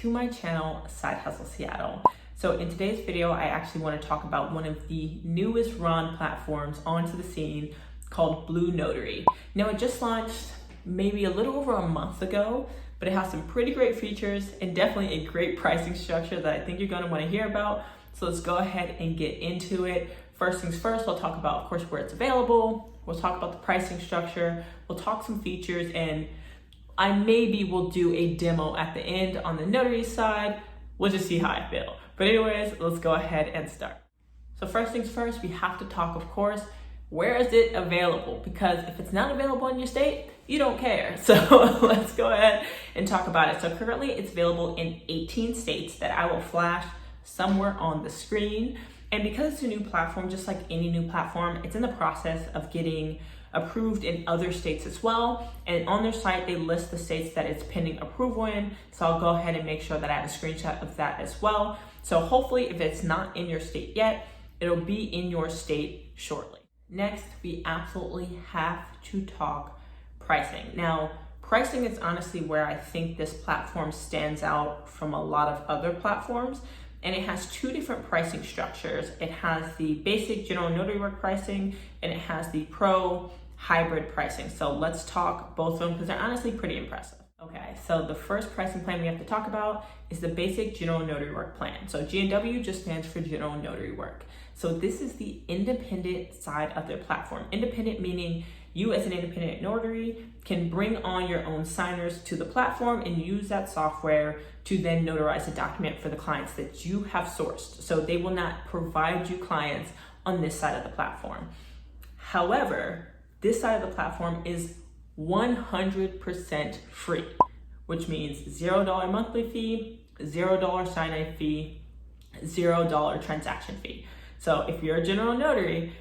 to my channel, Side Hustle Seattle. So in today's video, I actually want to talk about one of the newest RON platforms onto the scene called Blue Notary. Now it just launched maybe a little over a month ago, but it has some pretty great features and definitely a great pricing structure that I think you're going to want to hear about. So let's go ahead and get into it. First things first, we'll talk about, of course, where it's available. We'll talk about the pricing structure. We'll talk some features, and I maybe will do a demo at the end on the notary side. We'll just see how I feel. But anyways, let's go ahead and start. So first things first, we have to talk, of course, where is it available? Because if it's not available in your state, you don't care. So let's go ahead and talk about it. So currently it's available in 18 states that I will flash somewhere on the screen. And because it's a new platform, just like any new platform, it's in the process of getting approved in other states as well. And on their site, they list the states that it's pending approval in. So I'll go ahead and make sure that I have a screenshot of that as well. So hopefully if it's not in your state yet, it'll be in your state shortly. Next, we absolutely have to talk pricing. Now, pricing is honestly where I think this platform stands out from a lot of other platforms. And it has two different pricing structures. It has the basic general notary work pricing, and it has the pro hybrid pricing. So let's talk both of them because they're honestly pretty impressive. Okay, so the first pricing plan we have to talk about is the basic general notary work plan. So GNW just stands for general notary work. So this is the independent side of their platform. Independent meaning you as an independent notary can bring on your own signers to the platform and use that software to then notarize a document for the clients that you have sourced. So they will not provide you clients on this side of the platform. However, this side of the platform is 100% free, which means $0 monthly fee, $0 sign-in fee, $0 transaction fee. So if you're a general notary,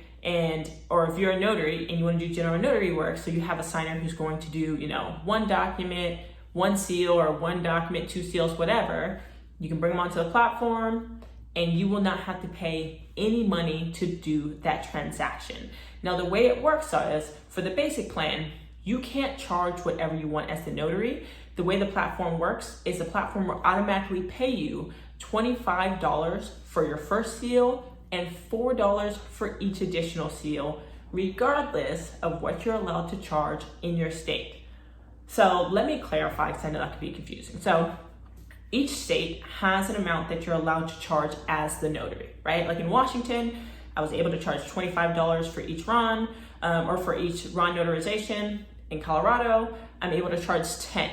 or if you're a notary and you want to do general notary work, so you have a signer who's going to do, one document, one seal, or one document, two seals, whatever, you can bring them onto the platform and you will not have to pay any money to do that transaction. Now, the way it works is for the basic plan, you can't charge whatever you want as the notary. The way the platform works is the platform will automatically pay you $25 for your first seal and $4 for each additional seal, regardless of what you're allowed to charge in your state. So let me clarify, because I know that could be confusing. So each state has an amount that you're allowed to charge as the notary, right? Like in Washington, I was able to charge $25 for each RON, or for each RON notarization. In Colorado, I'm able to charge $10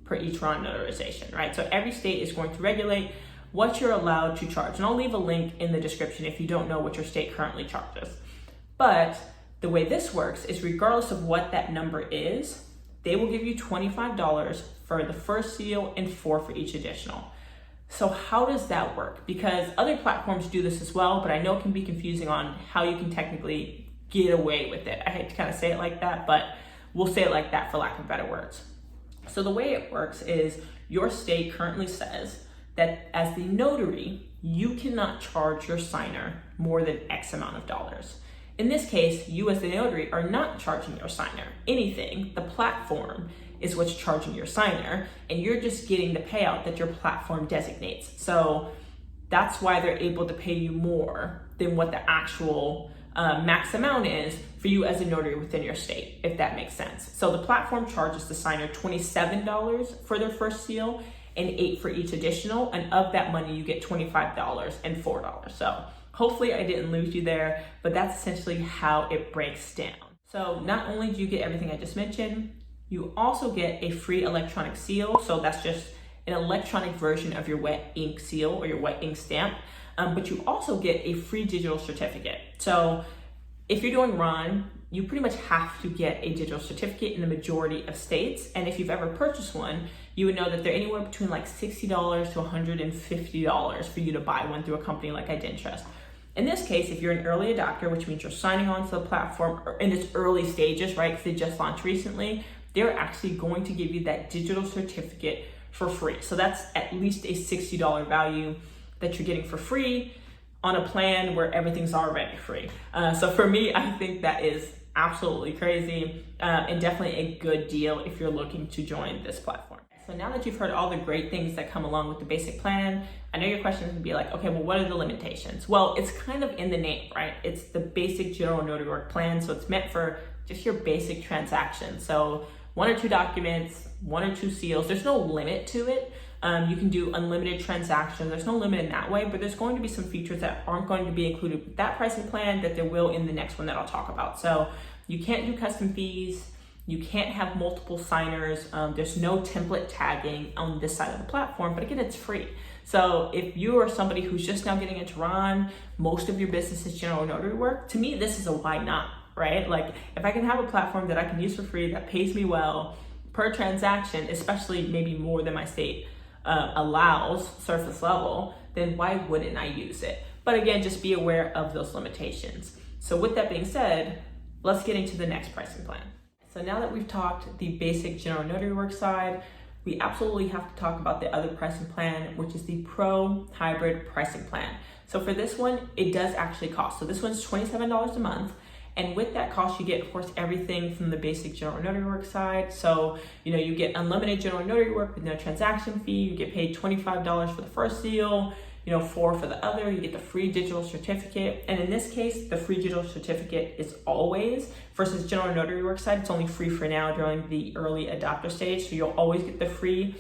per each RON notarization, right? So every state is going to regulate what you're allowed to charge. And I'll leave a link in the description if you don't know what your state currently charges. But the way this works is regardless of what that number is, they will give you $25 for the first seal and $4 for each additional. So how does that work? Because other platforms do this as well, but I know it can be confusing on how you can technically get away with it. I hate to kind of say it like that, but we'll say it like that for lack of better words. So the way it works is your state currently says that as the notary, you cannot charge your signer more than X amount of dollars. In this case, you as the notary are not charging your signer anything. The platform is what's charging your signer, and you're just getting the payout that your platform designates. So that's why they're able to pay you more than what the actual max amount is for you as a notary within your state, if that makes sense. So the platform charges the signer $27 for their first seal and $8 for each additional, and of that money you get $25 and $4. So hopefully I didn't lose you there, but that's essentially how it breaks down. So not only do you get everything I just mentioned, you also get a free electronic seal. So that's just an electronic version of your wet ink seal or your wet ink stamp, but you also get a free digital certificate. So if you're doing RON, you pretty much have to get a digital certificate in the majority of states. And if you've ever purchased one, you would know that they're anywhere between like $60 to $150 for you to buy one through a company like Identrust. In this case, if you're an early adopter, which means you're signing on to the platform in its early stages, right, because they just launched recently, they're actually going to give you that digital certificate for free. So that's at least a $60 value that you're getting for free on a plan where everything's already free. So for me, I think that is absolutely crazy and definitely a good deal if you're looking to join this platform. So now that you've heard all the great things that come along with the basic plan, I know your question would be like, okay, well, what are the limitations? Well, it's kind of in the name, right? It's the basic general notary work plan. So it's meant for just your basic transactions. So 1 or 2 documents, 1 or 2 seals. There's no limit to it. You can do unlimited transactions. There's no limit in that way, but there's going to be some features that aren't going to be included with that pricing plan that there will in the next one that I'll talk about. So you can't do custom fees. You can't have multiple signers. There's no template tagging on this side of the platform, but again, it's free. So if you are somebody who's just now getting into RON, most of your business is general notary work, to me, this is a why not, right? Like if I can have a platform that I can use for free that pays me well per transaction, especially maybe more than my state allows surface level, then why wouldn't I use it? But again, just be aware of those limitations. So with that being said, let's get into the next pricing plan. So now that we've talked the basic general notary work side, we absolutely have to talk about the other pricing plan, which is the Pro Hybrid pricing plan. So for this one, it does actually cost. So this one's $27 a month. And with that cost, you get, of course, everything from the basic general notary work side. So, you get unlimited general notary work with no transaction fee. You get paid $25 for the first seal, $4 for the other. You get the free digital certificate. And in this case, the free digital certificate is always, versus general notary work side, it's only free for now during the early adopter stage. So you'll always get the free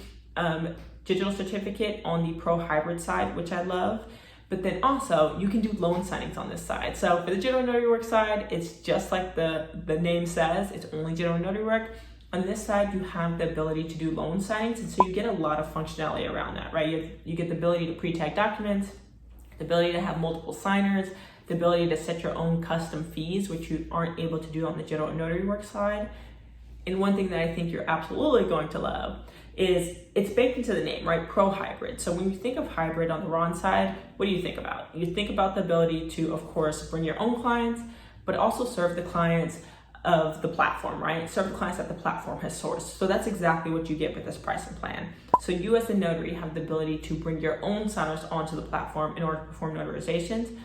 digital certificate on the Pro Hybrid side, which I love. But then also you can do loan signings on this side. So for the general notary work side, it's just like the name says, it's only general notary work. On this side, you have the ability to do loan signings. And so you get a lot of functionality around that, right? You get the ability to pre-tag documents, the ability to have multiple signers, the ability to set your own custom fees, which you aren't able to do on the general notary work side. And one thing that I think you're absolutely going to love is it's baked into the name, right? Pro Hybrid. So when you think of hybrid on the RON side, what do you think about? You think about the ability to, of course, bring your own clients, but also serve the clients of the platform, right? Serve the clients that the platform has sourced. So that's exactly what you get with this pricing plan. So you as a notary have the ability to bring your own signers onto the platform in order to perform notarizations.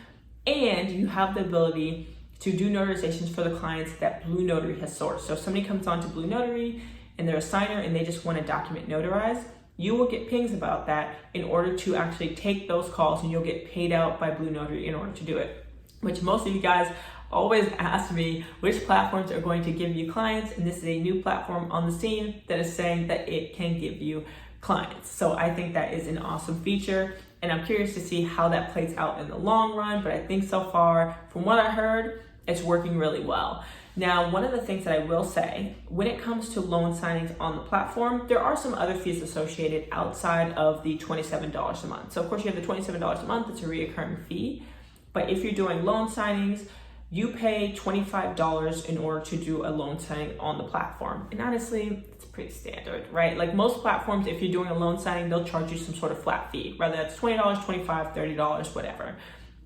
And you have the ability to do notarizations for the clients that Blue Notary has sourced. So if somebody comes on to Blue Notary and they're a signer and they just want a document notarized, you will get pings about that in order to actually take those calls, and you'll get paid out by Blue Notary in order to do it. Which most of you guys always ask me which platforms are going to give you clients, and this is a new platform on the scene that is saying that it can give you clients. So I think that is an awesome feature, and I'm curious to see how that plays out in the long run, but I think so far, from what I heard, it's working really well. Now, one of the things that I will say, when it comes to loan signings on the platform, there are some other fees associated outside of the $27 a month. So of course you have the $27 a month, it's a reoccurring fee. But if you're doing loan signings, you pay $25 in order to do a loan signing on the platform. And honestly, it's pretty standard, right? Like most platforms, if you're doing a loan signing, they'll charge you some sort of flat fee, whether that's $20, $25, $30, whatever.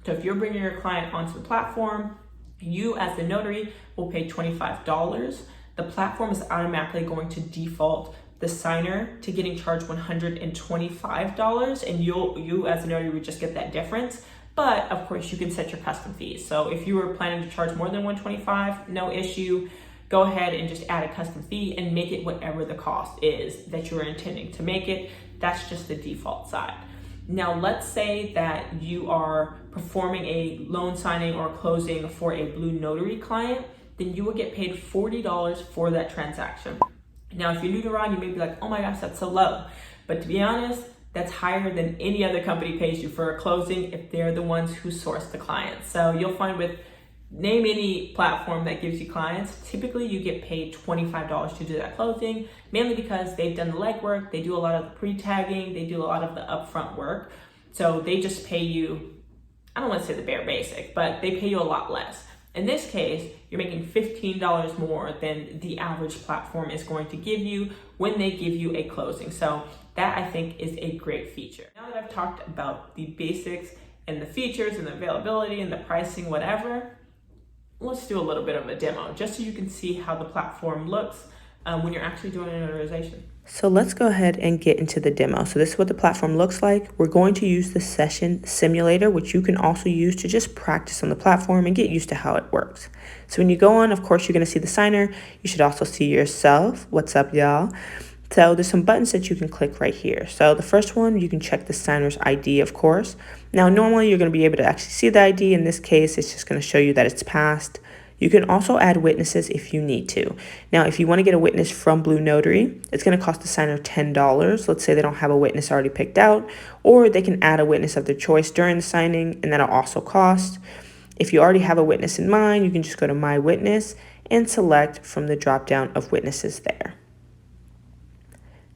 So if you're bringing your client onto the platform, you as the notary will pay $25. The platform is automatically going to default the signer to getting charged $125, and you as a notary would just get that difference. But of course you can set your custom fees. So if you were planning to charge more than $125, no issue. Go ahead and just add a custom fee and make it whatever the cost is that you're intending to make it. That's just the default side. Now, let's say that you are performing a loan signing or closing for a Blue Notary client, then you will get paid $40 for that transaction. Now, if you're new to RON, you may be like, oh my gosh, that's so low. But to be honest, that's higher than any other company pays you for a closing if they're the ones who source the clients. So you'll find with name any platform that gives you clients, typically you get paid $25 to do that closing, mainly because they've done the legwork, they do a lot of the pre-tagging, they do a lot of the upfront work. So they just pay you, I don't want to say the bare basic, but they pay you a lot less. In this case, you're making $15 more than the average platform is going to give you when they give you a closing. So that I think is a great feature. Now that I've talked about the basics and the features and the availability and the pricing, whatever, let's do a little bit of a demo just so you can see how the platform looks when you're actually doing a notarization. So let's go ahead and get into the demo. So this is what the platform looks like. We're going to use the session simulator, which you can also use to just practice on the platform and get used to how it works. So when you go on, of course, you're going to see the signer. You should also see yourself. What's up, y'all? So there's some buttons that you can click right here. So the first one, you can check the signer's ID, of course. Now, normally you're going to be able to actually see the ID. In this case, it's just going to show you that it's passed. You can also add witnesses if you need to. Now, if you want to get a witness from Blue Notary, it's going to cost the signer $10. Let's say they don't have a witness already picked out, or they can add a witness of their choice during the signing, and that'll also cost. If you already have a witness in mind, you can just go to My Witness and select from the drop-down of witnesses there.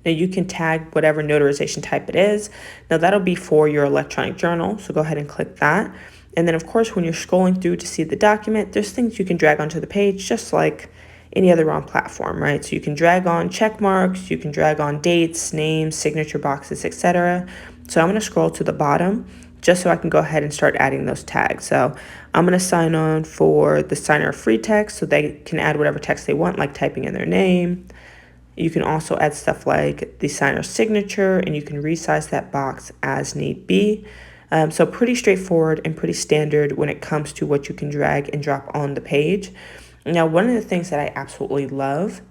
Now you can tag whatever notarization type it is. Now that'll be for your electronic journal, so go ahead and click that. And then of course, when you're scrolling through to see the document, there's things you can drag onto the page just like any other on platform, right? So you can drag on check marks, you can drag on dates, names, signature boxes, etc. So I'm going to scroll to the bottom just so I can go ahead and start adding those tags. So I'm going to sign on for the signer free text so they can add whatever text they want, like typing in their name. You can also add stuff like the signer's signature, and you can resize that box as need be. So pretty straightforward and pretty standard when it comes to what you can drag and drop on the page. Now, one of the things that I absolutely love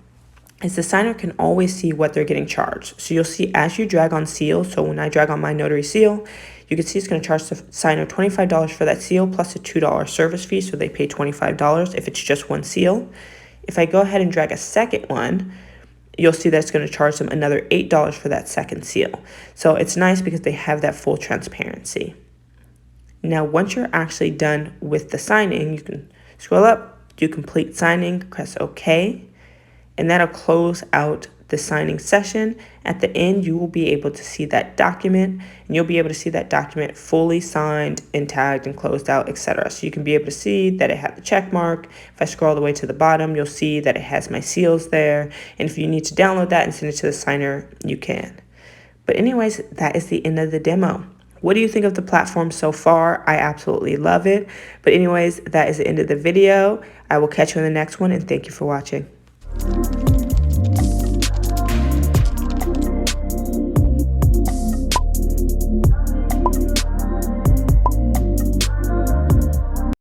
is the signer can always see what they're getting charged. So you'll see as you drag on seal, so when I drag on my notary seal, you can see it's going to charge the signer $25 for that seal plus a $2 service fee, so they pay $25 if it's just one seal. If I go ahead and drag a second one, you'll see that it's going to charge them another $8 for that second seal. So it's nice because they have that full transparency. Now, once you're actually done with the signing, you can scroll up, do complete signing, press OK, and that'll close out the signing session. At the end, you will be able to see that document, and you'll be able to see that document fully signed and tagged and closed out, etc. So you can be able to see that it had the check mark. If I scroll all the way to the bottom, you'll see that it has my seals there. And if you need to download that and send it to the signer, you can. But anyways, that is the end of the demo. What do you think of the platform so far? I absolutely love it. But anyways, that is the end of the video. I will catch you in the next one, and thank you for watching.